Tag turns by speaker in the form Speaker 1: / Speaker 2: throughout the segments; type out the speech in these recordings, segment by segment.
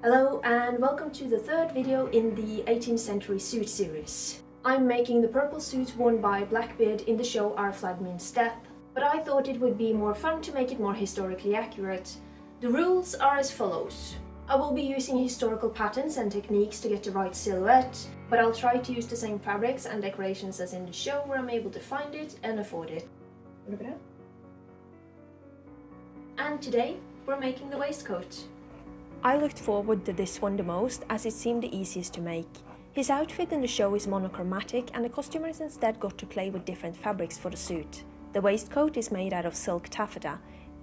Speaker 1: Hello and welcome to the third video in the 18th century suit series. I'm making the purple suit worn by Blackbeard in the show Our Flag Means Death, but I thought it would be more fun to make it more historically accurate. The rules are as follows. I will be using historical patterns and techniques to get the right silhouette, but I'll try to use the same fabrics and decorations as in the show where I'm able to find it and afford it. Look at that. And today we're making the waistcoat. I looked forward to this one the most as it seemed the easiest to make. His outfit in the show is monochromatic and the costumers instead got to play with different fabrics for the suit. The waistcoat is made out of silk taffeta.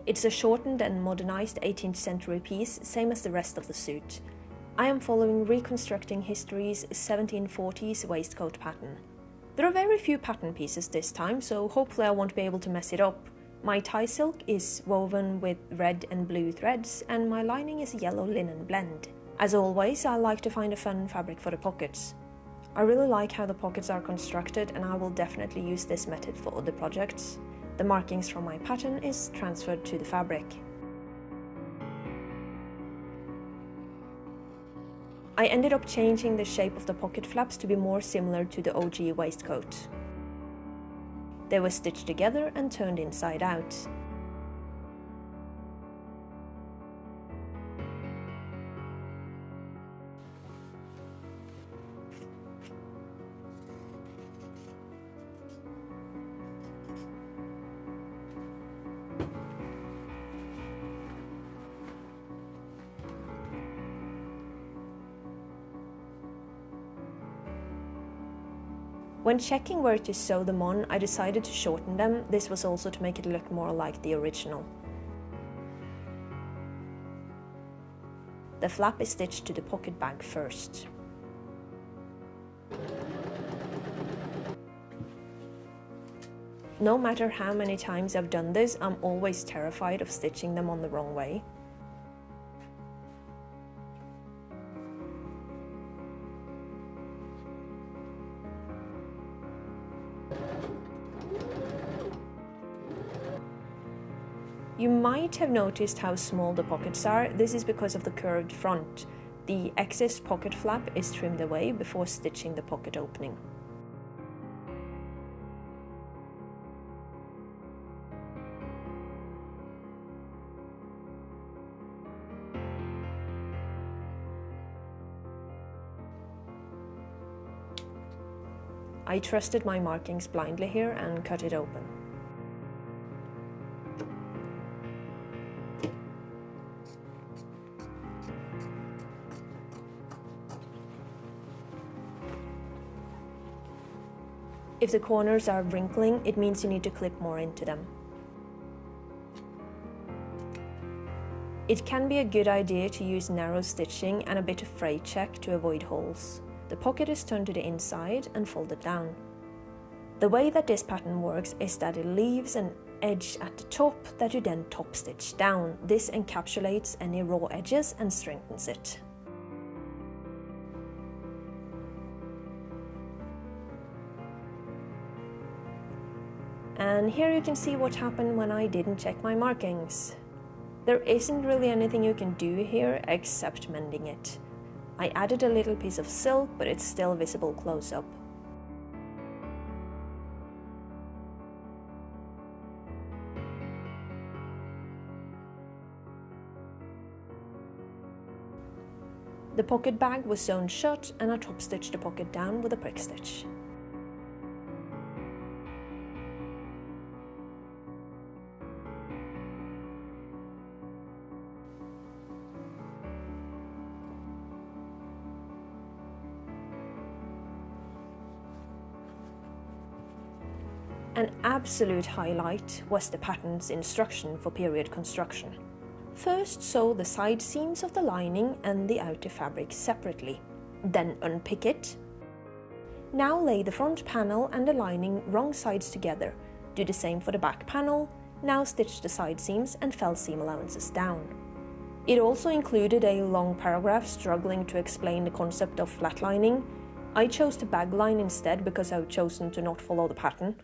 Speaker 1: It's a shortened and modernized 18th century piece, same as the rest of the suit. I am following Reconstructing History's 1740s waistcoat pattern. There are very few pattern pieces this time, so hopefully I won't be able to mess it up. My tie silk is woven with red and blue threads, and my lining is a yellow linen blend. As always, I like to find a fun fabric for the pockets. I really like how the pockets are constructed, and I will definitely use this method for other projects. The markings from my pattern is transferred to the fabric. I ended up changing the shape of the pocket flaps to be more similar to the OG waistcoat. They were stitched together and turned inside out. When checking where to sew them on, I decided to shorten them. This was also to make it look more like the original. The flap is stitched to the pocket bag first. No matter how many times I've done this, I'm always terrified of stitching them on the wrong way. You might have noticed how small the pockets are. This is because of the curved front. The excess pocket flap is trimmed away before stitching the pocket opening. I trusted my markings blindly here and cut it open. If the corners are wrinkling, it means you need to clip more into them. It can be a good idea to use narrow stitching and a bit of fray check to avoid holes. The pocket is turned to the inside and folded down. The way that this pattern works is that it leaves an edge at the top that you then top stitch down. This encapsulates any raw edges and strengthens it. And here you can see what happened when I didn't check my markings. There isn't really anything you can do here except mending it. I added a little piece of silk, but it's still visible close up. The pocket bag was sewn shut and I top stitched the pocket down with a prick stitch. An absolute highlight was the pattern's instruction for period construction. First sew the side seams of the lining and the outer fabric separately, then unpick it. Now lay the front panel and the lining wrong sides together. Do the same for the back panel. Now stitch the side seams and fell seam allowances down. It also included a long paragraph struggling to explain the concept of flatlining. I chose the bag line instead because I've chosen to not follow the pattern.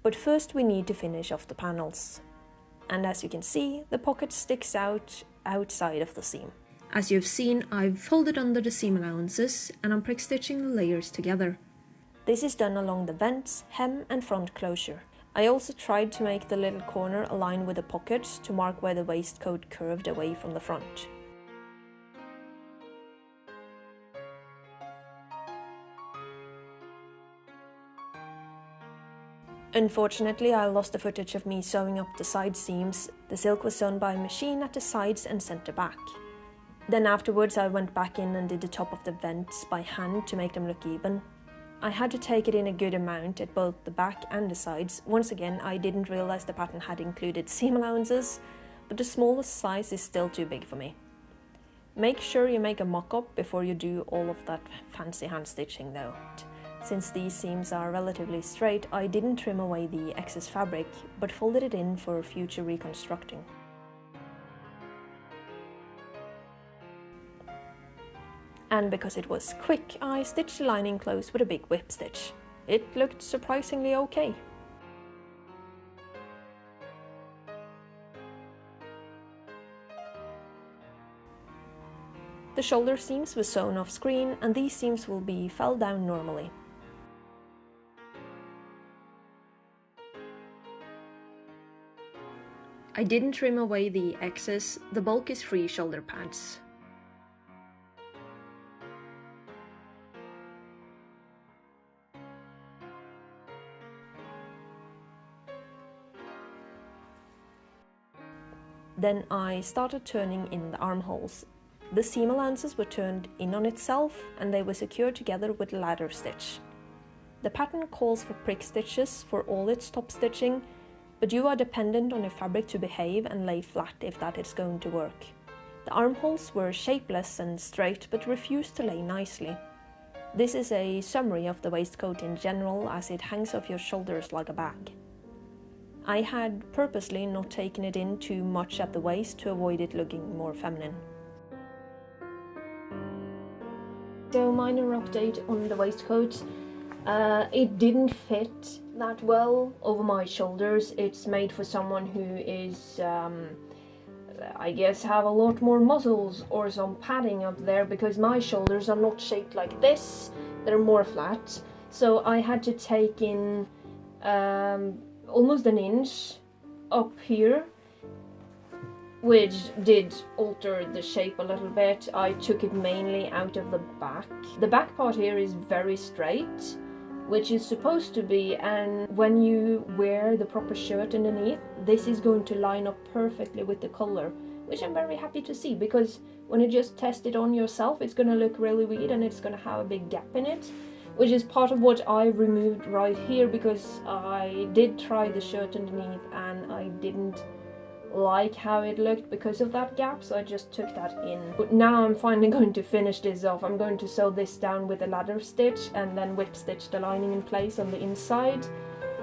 Speaker 1: But first we need to finish off the panels. And as you can see, the pocket sticks out outside of the seam. As you've seen, I've folded under the seam allowances and I'm prick stitching the layers together. This is done along the vents, hem and front closure. I also tried to make the little corner align with the pockets to mark where the waistcoat curved away from the front. Unfortunately, I lost the footage of me sewing up the side seams. The silk was sewn by machine at the sides and centre back. Then afterwards I went back in and did the top of the vents by hand to make them look even. I had to take it in a good amount at both the back and the sides. Once again, I didn't realise the pattern had included seam allowances, but the smallest size is still too big for me. Make sure you make a mock-up before you do all of that fancy hand stitching though. Since these seams are relatively straight, I didn't trim away the excess fabric, but folded it in for future reconstructing. And because it was quick, I stitched the lining close with a big whip stitch. It looked surprisingly okay. The shoulder seams were sewn off screen and these seams will be felled down normally. I didn't trim away the excess, the bulk is free shoulder pads. Then I started turning in the armholes. The seam allowances were turned in on itself and they were secured together with a ladder stitch. The pattern calls for prick stitches for all its top stitching, but you are dependent on your fabric to behave and lay flat if that is going to work. The armholes were shapeless and straight but refused to lay nicely. This is a summary of the waistcoat in general as it hangs off your shoulders like a bag. I had purposely not taken it in too much at the waist to avoid it looking more feminine. So minor update on the waistcoat. It didn't fit that well over my shoulders. It's made for someone who is, I guess, have a lot more muscles or some padding up there because my shoulders are not shaped like this. They're more flat. So I had to take in almost an inch up here, which did alter the shape a little bit. I took it mainly out of the back. The back part here is very straight, which is supposed to be, and when you wear the proper shirt underneath, this is going to line up perfectly with the color, which I'm very happy to see, because when you just test it on yourself, it's going to look really weird and it's going to have a big gap in it, which is part of what I removed right here, because I did try the shirt underneath and I didn't like how it looked because of that gap, so I just took that in. But now I'm finally going to finish this off. I'm going to sew this down with a ladder stitch and then whip stitch the lining in place on the inside,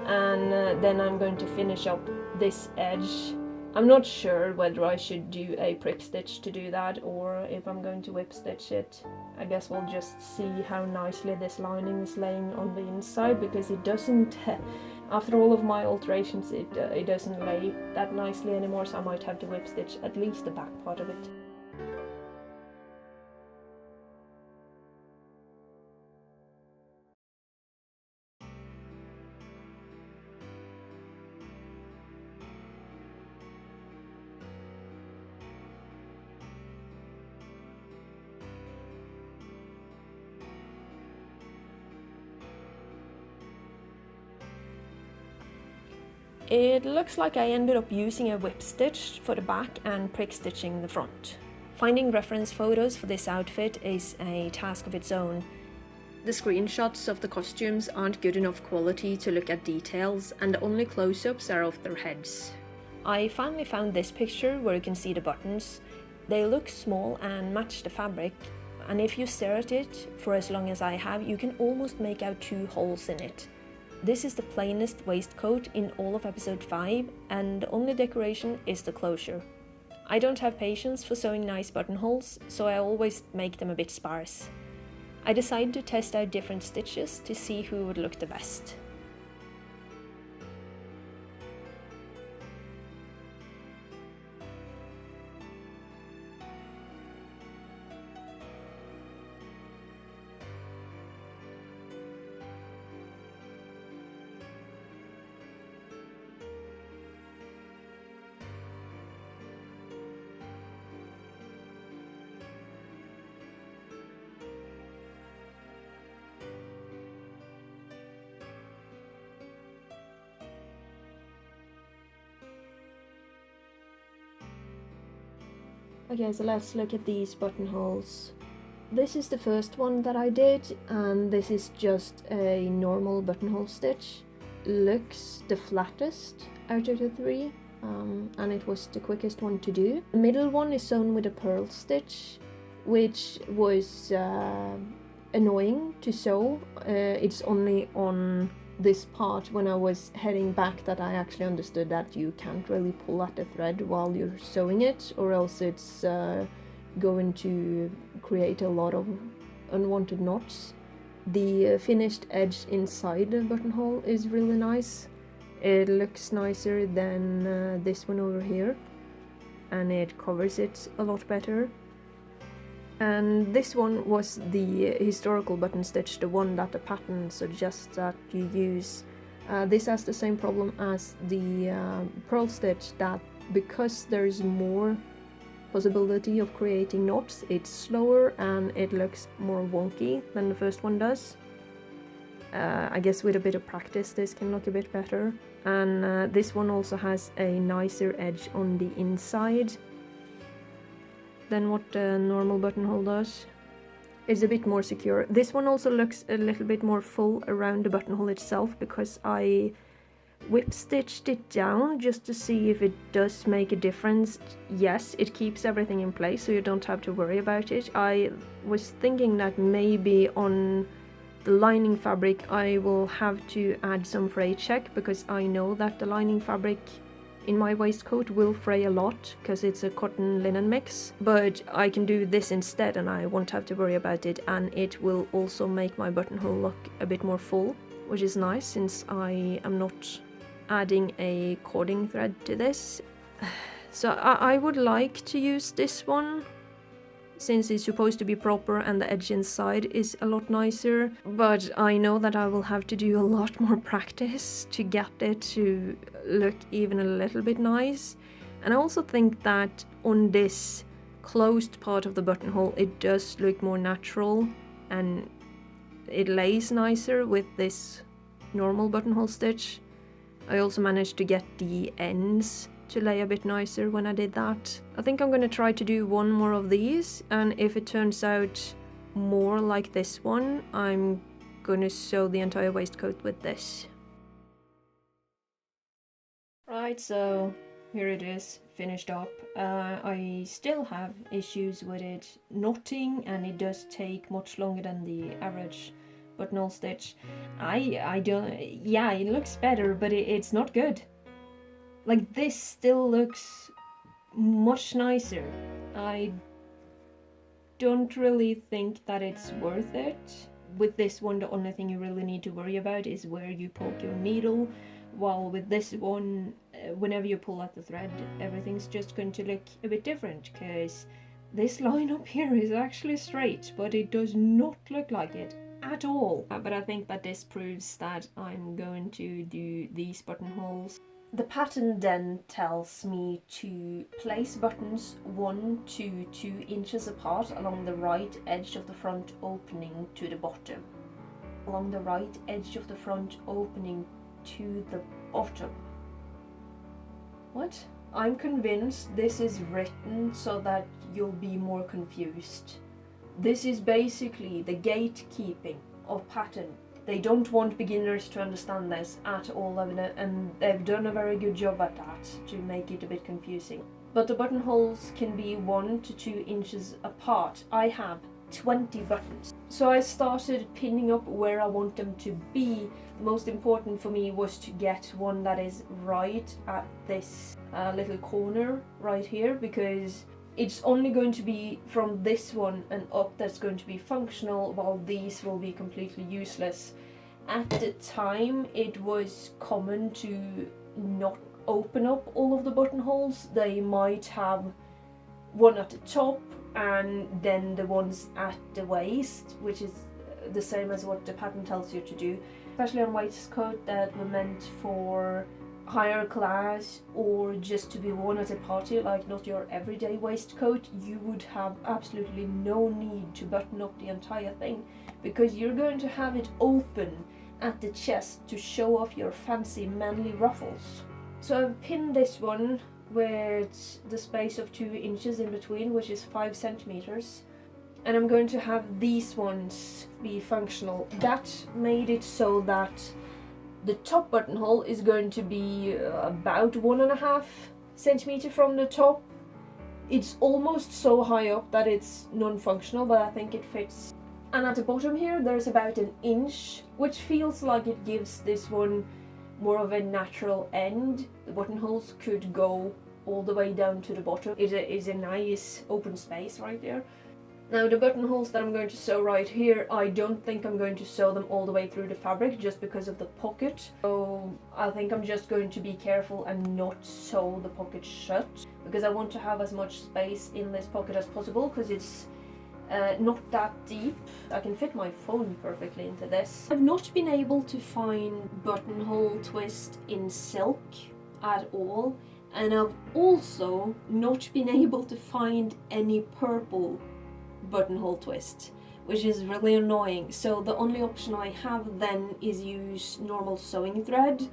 Speaker 1: and then I'm going to finish up this edge. I'm not sure whether I should do a prick stitch to do that or if I'm going to whip stitch it. I guess we'll just see how nicely this lining is laying on the inside, because it doesn't after all of my alterations it doesn't lay that nicely anymore, so I might have to whip stitch at least the back part of it. It looks like I ended up using a whip stitch for the back and prick stitching the front. Finding reference photos for this outfit is a task of its own. The screenshots of the costumes aren't good enough quality to look at details, and the only close-ups are of their heads. I finally found this picture where you can see the buttons. They look small and match the fabric, and if you stare at it for as long as I have, you can almost make out 2 holes in it. This is the plainest waistcoat in all of episode 5, and the only decoration is the closure. I don't have patience for sewing nice buttonholes, so I always make them a bit sparse. I decided to test out different stitches to see who would look the best. Okay, so let's look at these buttonholes. This is the first one that I did, and this is just a normal buttonhole stitch. Looks the flattest out of the three, and it was the quickest one to do. The middle one is sewn with a purl stitch, which was annoying to sew. It's only on this part when I was heading back that I actually understood that you can't really pull at the thread while you're sewing it, or else it's going to create a lot of unwanted knots. The finished edge inside the buttonhole is really nice. It looks nicer than this one over here, and it covers it a lot better. And this one was the historical button stitch, the one that the pattern suggests that you use. This has the same problem as the purl stitch, that because there's more possibility of creating knots, it's slower and it looks more wonky than the first one does. I guess with a bit of practice this can look a bit better. And this one also has a nicer edge on the inside than what the normal buttonhole does. It's a bit more secure. This one also looks a little bit more full around the buttonhole itself, because I whip stitched it down just to see if it does make a difference. Yes, it keeps everything in place, so you don't have to worry about it. I was thinking that maybe on the lining fabric I will have to add some fray check, because I know that the lining fabric in my waistcoat will fray a lot because it's a cotton linen mix, but I can do this instead and I won't have to worry about it, and it will also make my buttonhole look a bit more full, which is nice since I am not adding a cording thread to this. So I would like to use this one since it's supposed to be proper and the edge inside is a lot nicer, but I know that I will have to do a lot more practice to get it to look even a little bit nice. And I also think that on this closed part of the buttonhole it does look more natural and it lays nicer with this normal buttonhole stitch. I also managed to get the ends to lay a bit nicer when I did that. I think I'm gonna try to do one more of these, and if it turns out more like this one, I'm gonna sew the entire waistcoat with this. Right, so here it is, finished up. I still have issues with it knotting, and it does take much longer than the average buttonhole stitch. I don't, yeah, it looks better, but it's not good. Like, this still looks much nicer. I don't really think that it's worth it. With this one, the only thing you really need to worry about is where you poke your needle, while with this one, whenever you pull at the thread, everything's just going to look a bit different, because this line up here is actually straight, but it does not look like it at all. But I think that this proves that I'm going to do these buttonholes. The pattern then tells me to place buttons 1 to 2 inches apart along the right edge of the front opening to the bottom. Along the right edge of the front opening to the bottom. What? I'm convinced this is written so that you'll be more confused. This is basically the gatekeeping of pattern. They don't want beginners to understand this at all, and they've done a very good job at that to make it a bit confusing. But the buttonholes can be 1 to 2 inches apart. I have 20 buttons. So I started pinning up where I want them to be. The most important for me was to get one that is right at this little corner right here, because it's only going to be from this one and up that's going to be functional, while these will be completely useless. At the time, it was common to not open up all of the buttonholes. They might have one at the top and then the ones at the waist, which is the same as what the pattern tells you to do. Especially on waistcoats that were meant for higher class or just to be worn at a party, like not your everyday waistcoat, you would have absolutely no need to button up the entire thing, because you're going to have it open at the chest to show off your fancy manly ruffles. So I've pinned this one with the space of 2 inches in between, which is 5 centimeters. And I'm going to have these ones be functional. That made it so that the top buttonhole is going to be about 1.5 centimeter from the top. It's almost so high up that it's non-functional, but I think it fits. And at the bottom here there's about 1 inch, which feels like it gives this one more of a natural end. The buttonholes could go all the way down to the bottom. It is a nice open space right there. Now the buttonholes that I'm going to sew right here, I don't think I'm going to sew them all the way through the fabric just because of the pocket. So I think I'm just going to be careful and not sew the pocket shut, because I want to have as much space in this pocket as possible, because it's not that deep. I can fit my phone perfectly into this. I've not been able to find buttonhole twist in silk at all, and I've also not been able to find any purple buttonhole twist, which is really annoying. So the only option I have then is use normal sewing thread,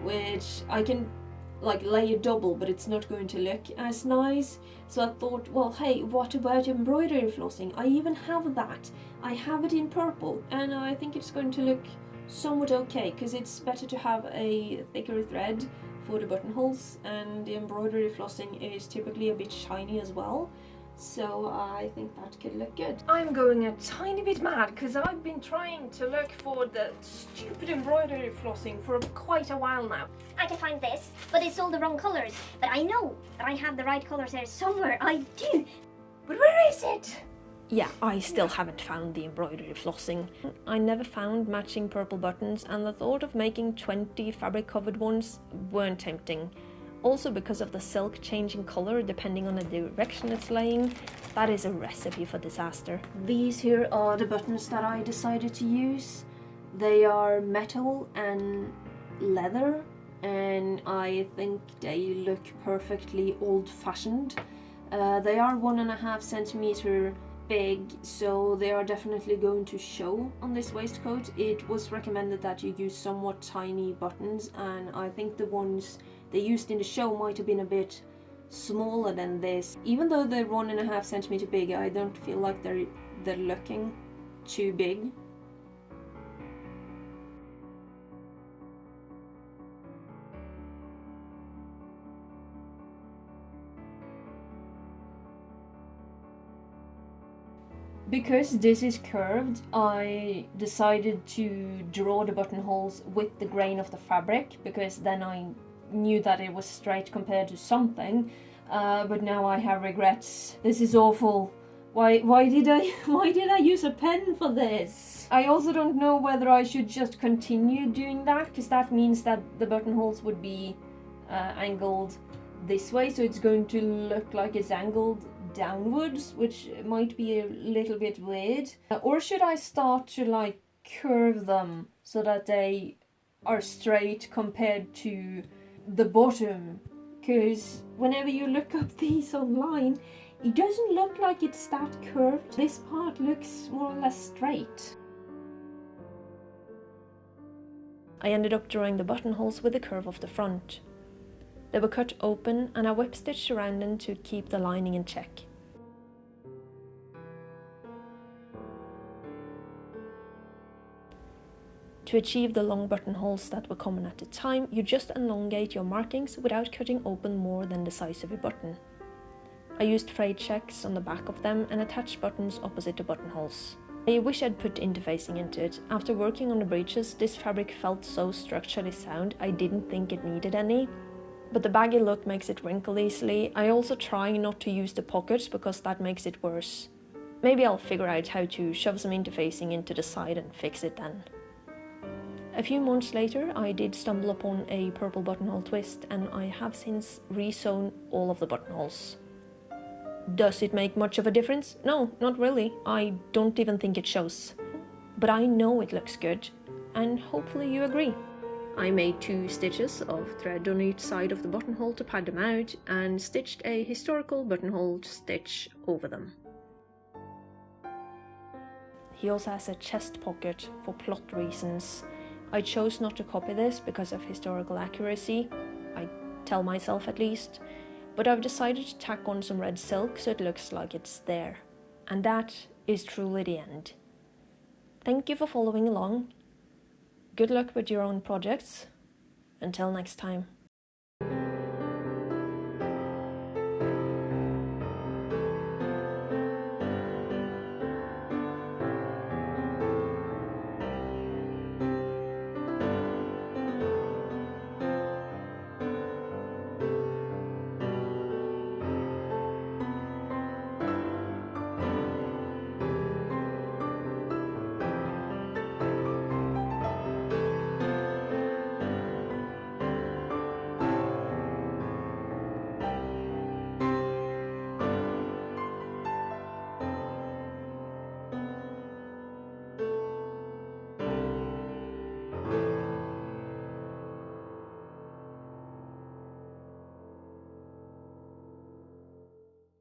Speaker 1: which I can like lay a double, but it's not going to look as nice. So I thought, well, hey, what about embroidery flossing? I even have that. I have it in purple, and I think it's going to look somewhat okay, because it's better to have a thicker thread for the buttonholes, and the embroidery flossing is typically a bit shiny as well. So I think that could look good. I'm going a tiny bit mad because I've been trying to look for the stupid embroidery flossing for quite a while now.
Speaker 2: I can find this, but it's all the wrong colours. But I know that I have the right colours there somewhere. I do.
Speaker 1: But where is it?
Speaker 3: Yeah, I still haven't found the embroidery flossing. I never found matching purple buttons, and the thought of making 20 fabric covered ones weren't tempting. Also, because of the silk changing colour depending on the direction it's laying, that is a recipe for disaster.
Speaker 1: These here are the buttons that I decided to use. They are metal and leather, and I think they look perfectly old-fashioned. They are 1.5 centimeter big, so they are definitely going to show on this waistcoat. It was recommended that you use somewhat tiny buttons, and I think the ones they used in the show might have been a bit smaller than this. Even though they're 1.5 centimeter big, I don't feel like they're looking too big. Because this is curved, I decided to draw the buttonholes with the grain of the fabric, because then I knew that it was straight compared to something, but now I have regrets. This is awful. Why did I use a pen for this? I also don't know whether I should just continue doing that, because that means that the buttonholes would be angled this way, so it's going to look like it's angled downwards, which might be a little bit weird. Or should I start to like curve them so that they are straight compared to the bottom? Because whenever you look up these online, it doesn't look like it's that curved. This part looks more or less straight.
Speaker 3: I ended up drawing the buttonholes with the curve of the front. They were cut open, and I whip stitched around them to keep the lining in check. To achieve the long buttonholes that were common at the time, you just elongate your markings without cutting open more than the size of your button. I used frayed checks on the back of them and attached buttons opposite the buttonholes. I wish I'd put interfacing into it. After working on the breeches, this fabric felt so structurally sound I didn't think it needed any. But the baggy look makes it wrinkle easily. I also try not to use the pockets because that makes it worse. Maybe I'll figure out how to shove some interfacing into the side and fix it then. A few months later, I did stumble upon a purple buttonhole twist, and I have since re-sewn all of the buttonholes. Does it make much of a difference? No, not really. I don't even think it shows. But I know it looks good, and hopefully you agree. I made 2 stitches of thread on each side of the buttonhole to pad them out, and stitched a historical buttonhole stitch over them. He also has a chest pocket for plot reasons. I chose not to copy this because of historical accuracy, I tell myself at least, but I've decided to tack on some red silk so it looks like it's there. And that is truly the end. Thank you for following along. Good luck with your own projects. Until next time.